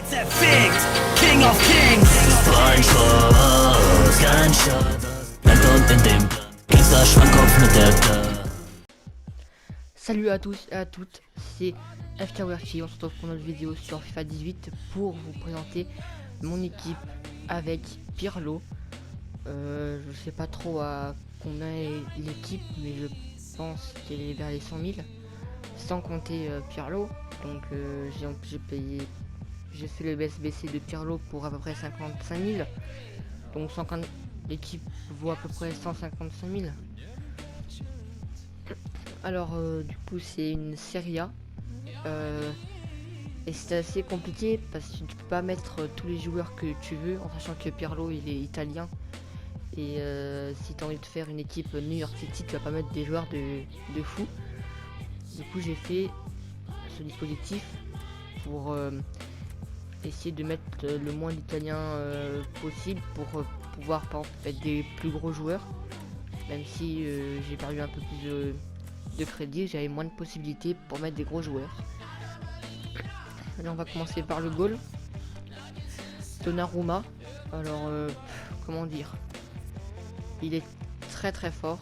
King of Kings. Punchbox, Gunshot. Anton in dem Gangster Schwankkopf mit der Salut à tous et à toutes, c'est FKWRT, on se retrouve pour notre vidéo sur FIFA 18 pour vous présenter mon équipe avec Pirlo. Je sais pas trop à combien est l'équipe, mais je pense qu'elle est vers les 100 000, sans compter Pirlo. Donc j'ai fait le BSBC de Pirlo pour à peu près 55 000, donc l'équipe vaut à peu près 155 000. Alors du coup c'est une Serie A et c'est assez compliqué parce que tu peux pas mettre tous les joueurs que tu veux en sachant que Pirlo il est italien et si tu as envie de faire une équipe New York City tu vas pas mettre des joueurs de fou. Du coup j'ai fait ce dispositif pour essayer de mettre le moins d'italien possible pour pouvoir par exemple mettre des plus gros joueurs, même si j'ai perdu un peu plus de crédit, j'avais moins de possibilités pour mettre des gros joueurs. Allez, on va commencer par le goal. Donnarumma. Alors comment dire, il est très très fort,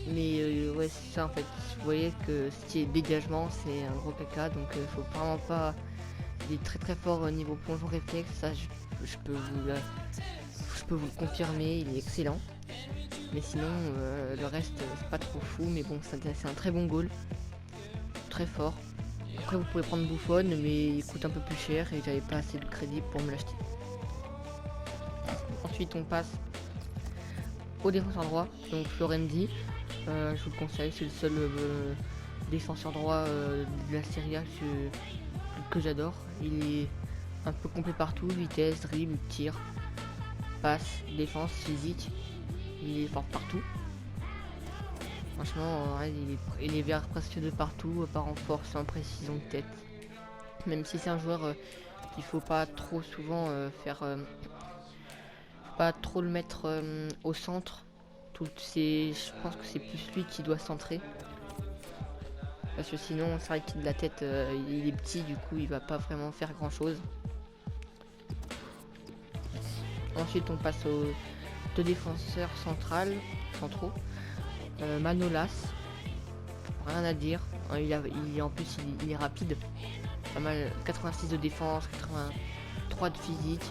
mais ouais c'est ça en fait, vous voyez que ce qui est dégagement c'est un gros caca, donc faut vraiment pas. Il est très très fort au niveau plongeon réflexe, ça je peux vous le confirmer, il est excellent. Mais sinon le reste c'est pas trop fou, mais bon c'est un très bon goal, très fort. Après vous pouvez prendre Buffon, mais il coûte un peu plus cher et j'avais pas assez de crédit pour me l'acheter. Ensuite on passe au défenseur droit, donc Florenzi. Je vous le conseille, c'est le seul défenseur droit de la Serie A que j'adore. Il est un peu complet partout, vitesse, dribble, tir, passe, défense, physique. Il est fort partout. Franchement, il est vert presque de partout, part en force, en précision de tête. Même si c'est un joueur qu'il faut pas trop souvent pas trop le mettre au centre. Je pense que c'est plus lui qui doit centrer. Parce que sinon, c'est vrai qu'il de la tête, il est petit, du coup, il va pas vraiment faire grand chose. Ensuite, on passe aux deux défenseurs centraux. Manolas, rien à dire. En plus, il est rapide. Pas mal, 86 de défense, 83 de physique.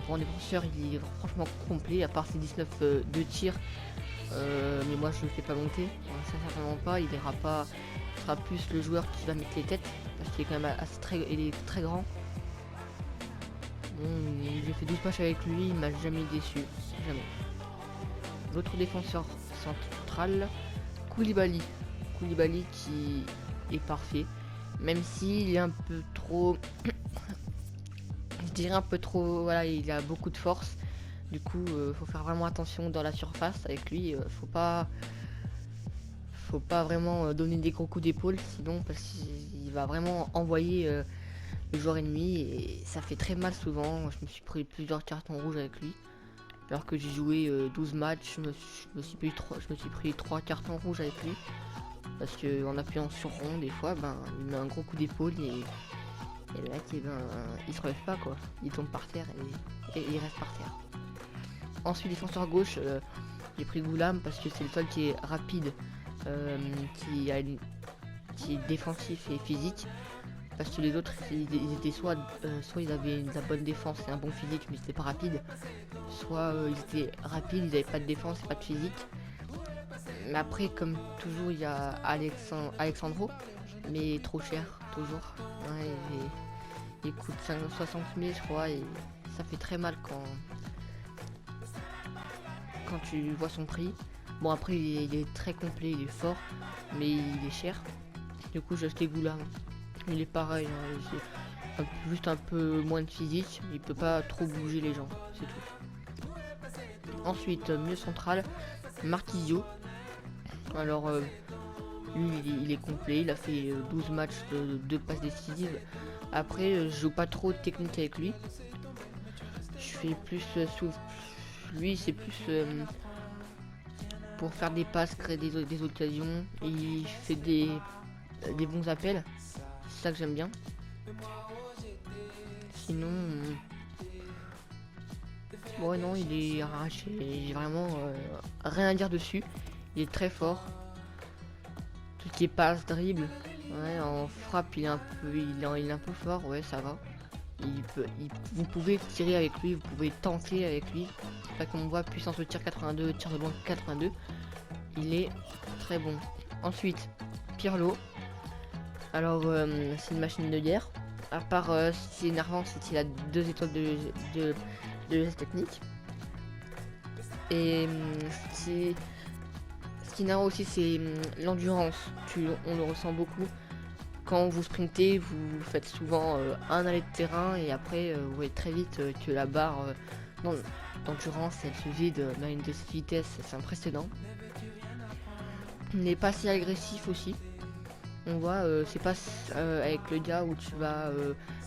Pour un défenseur, il est franchement complet, à part ses 19 de tir. Mais moi, je le fais pas monter. Ça, certainement pas. Il sera plus le joueur qui va mettre les têtes. Parce qu'il est quand même il est très grand. Bon, j'ai fait 12 matchs avec lui, il m'a jamais déçu. Jamais. L'autre défenseur central, Koulibaly qui est parfait, même s'il est un peu trop je dirais un peu trop, voilà, il a beaucoup de force, du coup faut faire vraiment attention dans la surface avec lui. Faut pas vraiment donner des gros coups d'épaule, sinon parce qu'il va vraiment envoyer le joueur ennemi et ça fait très mal souvent. Je me suis pris plusieurs cartons rouges avec lui. Alors que j'ai joué 12 matchs, je me suis pris 3 cartons rouges avec lui. Parce qu'en appuyant sur rond, des fois, il met un gros coup d'épaule et le mec, il se relève pas quoi. Il tombe par terre et il reste par terre. Ensuite, défenseur gauche, j'ai pris Goulam parce que c'est le seul qui est rapide, qui est défensif et physique. Parce que les autres, ils étaient soit ils avaient de la bonne défense et un bon physique, mais c'était pas rapide. Soit ils étaient rapides, ils avaient pas de défense et pas de physique. Mais après, comme toujours, il y a Alexandro, mais trop cher, toujours. Ouais, il coûte 60 000, je crois, et ça fait très mal quand tu vois son prix. Bon, après, il est très complet, il est fort, mais il est cher. Du coup, j'ai acheté Goulam. Il est pareil, hein, juste un peu moins de physique, il peut pas trop bouger les gens, c'est tout. Ensuite, milieu central, Marquisio. Alors, lui, il est complet, il a fait 12 matchs de 2 passes décisives. Après, je joue pas trop de technique avec lui. Je fais plus lui, c'est plus pour faire des passes, créer des occasions. Il fait des bons appels. C'est ça que j'aime bien. Sinon, bon non, il est arraché, j'ai vraiment rien à dire dessus. Il est très fort. Tout ce qui est passe, dribble, ouais, en frappe, il est un peu, il est un peu fort, ouais, ça va. Vous pouvez tirer avec lui, vous pouvez tenter avec lui. Là, comme on voit, puissance de tir 82, tir de loin 82. Il est très bon. Ensuite, Pirlo. Alors, c'est une machine de guerre. À part, c'est énervant, c'est qu'il a 2 étoiles de geste technique. Et c'est ce qui est énervant aussi, c'est l'endurance. On le ressent beaucoup. Quand vous sprintez, vous faites souvent un aller de terrain et après vous voyez très vite que la barre d'endurance elle se vide dans une de cette vitesse, c'est impressionnant. Il n'est pas si agressif aussi. On voit, c'est pas avec le gars où tu vas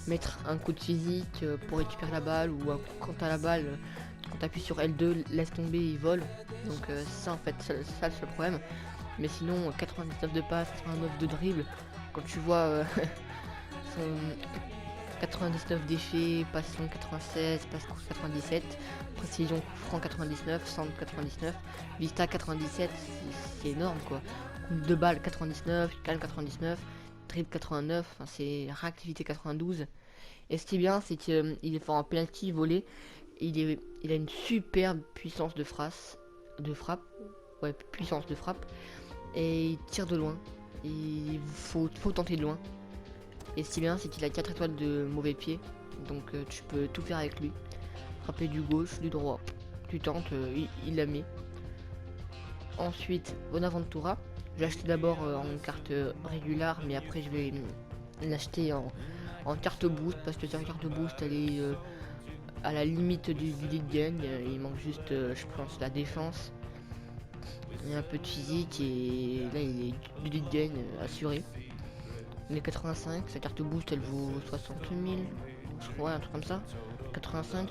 mettre un coup de physique pour récupérer la balle ou quand t'as la balle, quand t'appuies sur L2, laisse tomber, il vole. Donc ça en fait, ça c'est le problème. Mais sinon, 99 de passe, 89 de dribble. Quand tu vois son 99 d'effet, passe long 96, passe course 97, précision coup franc 99, centre 99, vista 97, c'est énorme quoi. De balle 99, calme 99, dribble 89, enfin, c'est réactivité 92. Et ce qui est bien, c'est qu'il est fort en penalty, volé. Il a une superbe puissance de frappe, ouais, puissance de frappe, et il tire de loin. Il faut tenter de loin. Et ce qui est bien, c'est qu'il a 4 étoiles de mauvais pied, donc tu peux tout faire avec lui. Frapper du gauche, du droit, tu tentes, il la met. Ensuite, Bonaventura. J'ai acheté d'abord en carte régulière, mais après je vais l'acheter en carte boost, parce que cette carte boost elle est à la limite du lead gain. Il manque juste, je pense, la défense. Il y a un peu de physique et là il est du lead gain assuré. Il est 85, sa carte boost elle vaut 60 000, je crois, un truc comme ça. 85,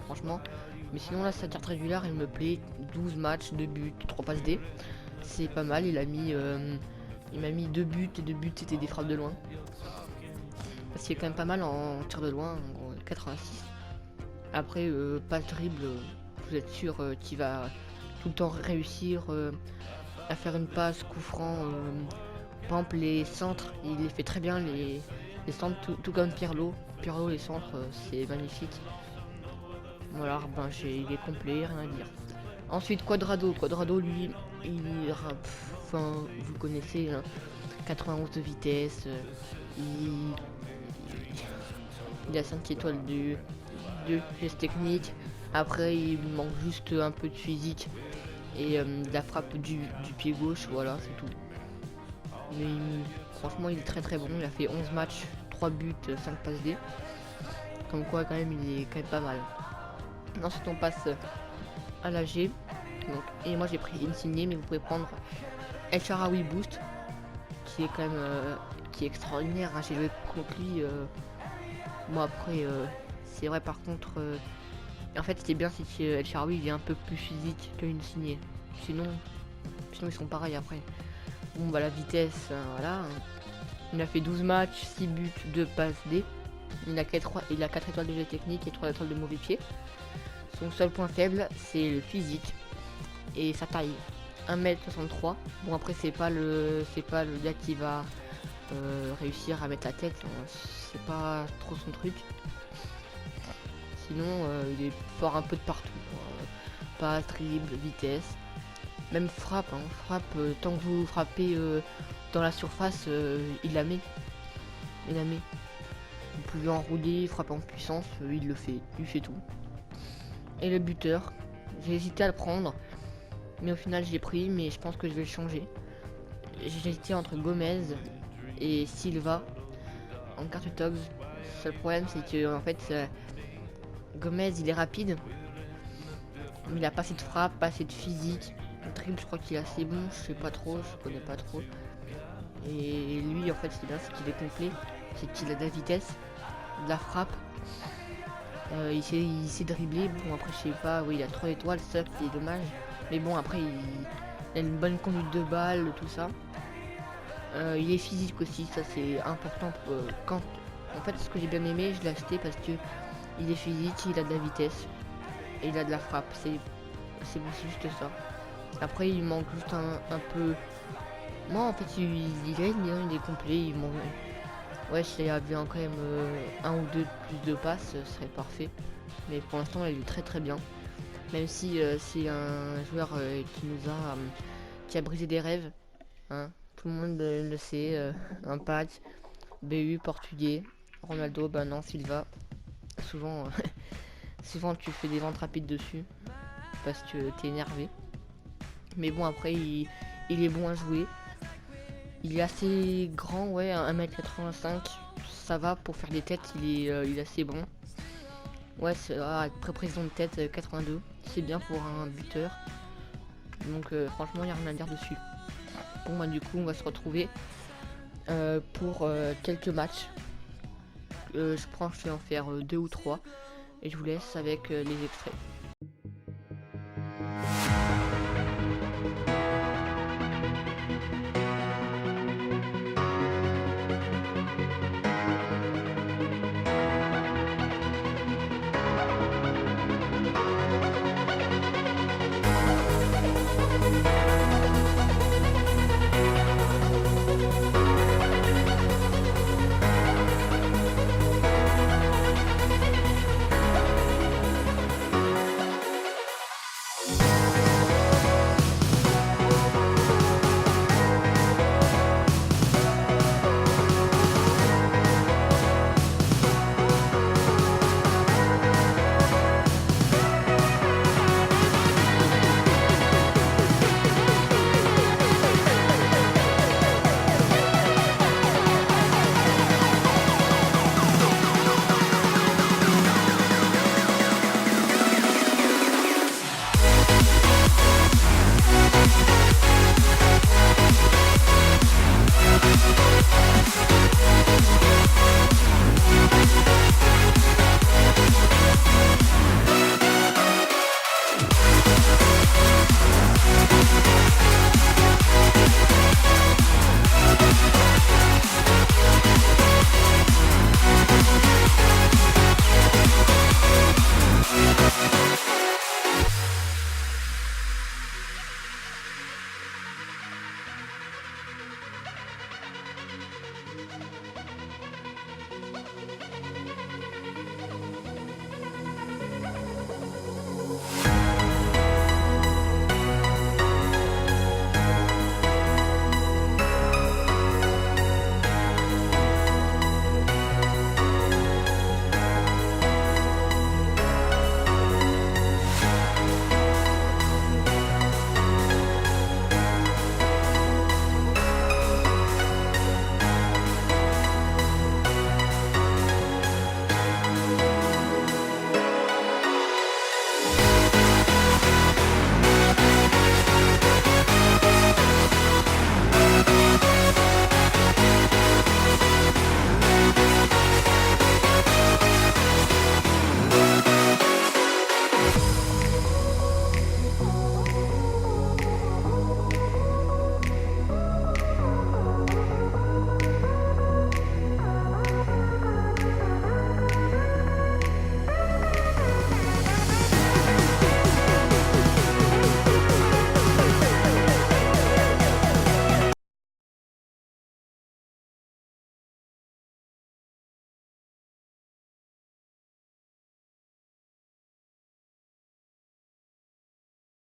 franchement. Mais sinon là sa carte régulière elle me plaît. 12 matchs, 2 buts, 3 passes D. C'est pas mal, il m'a mis 2 buts et 2 buts c'était des frappes de loin. Parce qu'il est quand même pas mal en tir de loin, en gros, 86. Après passe dribble, vous êtes sûr qu'il va tout le temps réussir à faire une passe, coup franc. Par exemple les centres, il les fait très bien, les centres, tout comme Pirlo. Pirlo les centres, c'est magnifique. Voilà, ben il est complet, rien à dire. Ensuite Quadrado, lui, enfin vous connaissez, hein, 91 de vitesse, il a 5 étoiles de geste technique. Après il manque juste un peu de physique et de la frappe du pied gauche, voilà c'est tout. Mais franchement il est très bon, il a fait 11 matchs, 3 buts, 5 passes D. Comme quoi quand même il est quand même pas mal. Ensuite on passe à l'AG. Et moi j'ai pris Insigné, mais vous pouvez prendre El Shaarawy Boost qui est quand même qui est extraordinaire, hein. J'ai joué contre lui. Bon après c'est vrai par contre en fait ce qui est bien c'est que El Shaarawy il est un peu plus physique que Insigné. Sinon ils sont pareils après. Bon bah la vitesse, voilà. Il a fait 12 matchs, 6 buts, 2 passes D. Il a 4 étoiles de jeu technique et 3 étoiles de mauvais pied. Son seul point faible c'est le physique et sa taille, 1m63. Bon après c'est pas le gars qui va réussir à mettre la tête, hein. C'est pas trop son truc. Sinon il est fort un peu de partout, passe, dribble, vitesse, même frappe, hein. Frappe, tant que vous frappez dans la surface, il la met. Vous pouvez enrouler, frapper en puissance, il le fait, il fait tout. Et le buteur, j'ai hésité à le prendre, mais au final j'ai pris, mais je pense que je vais le changer. J'ai hésité entre Gomez et Silva en carte Togs. Le seul problème c'est que en fait Gomez il est rapide, mais il a pas assez de frappe, pas assez de physique. Le dribble je crois qu'il est assez bon, je sais pas trop, je connais pas trop. Et lui en fait ce qui est bien c'est qu'il est complet, c'est qu'il a de la vitesse, de la frappe. Il sait dribbler. Bon après je sais pas, oui il a 3 étoiles, ça qui est dommage. Mais bon après il a une bonne conduite de balle, tout ça. Il est physique aussi, ça c'est important pour, En fait, ce que j'ai bien aimé, je l'ai acheté parce que il est physique, il a de la vitesse et il a de la frappe. C'est juste ça. Après, il manque juste un peu. Moi, en fait, il gagne bien, il est complet. Il manque. Ouais, s'il y avait quand même un ou deux plus de passes, ce serait parfait. Mais pour l'instant, il est très très bien. Même si c'est un joueur qui a brisé des rêves. Hein. Tout le monde le sait. Un patch, BU, portugais, Ronaldo, bah non, Silva. Souvent, souvent tu fais des ventes rapides dessus parce que t'es énervé. Mais bon, après, il est bon à jouer. Il est assez grand, ouais, 1m85. Ça va pour faire des têtes, il est assez bon. Ouais, c'est très précision de tête, 82. C'est bien pour un buteur. Donc franchement, il n'y a rien à dire dessus. Bon, bah du coup, on va se retrouver pour quelques matchs. Je pense que je vais en faire 2 ou 3. Et je vous laisse avec les extraits.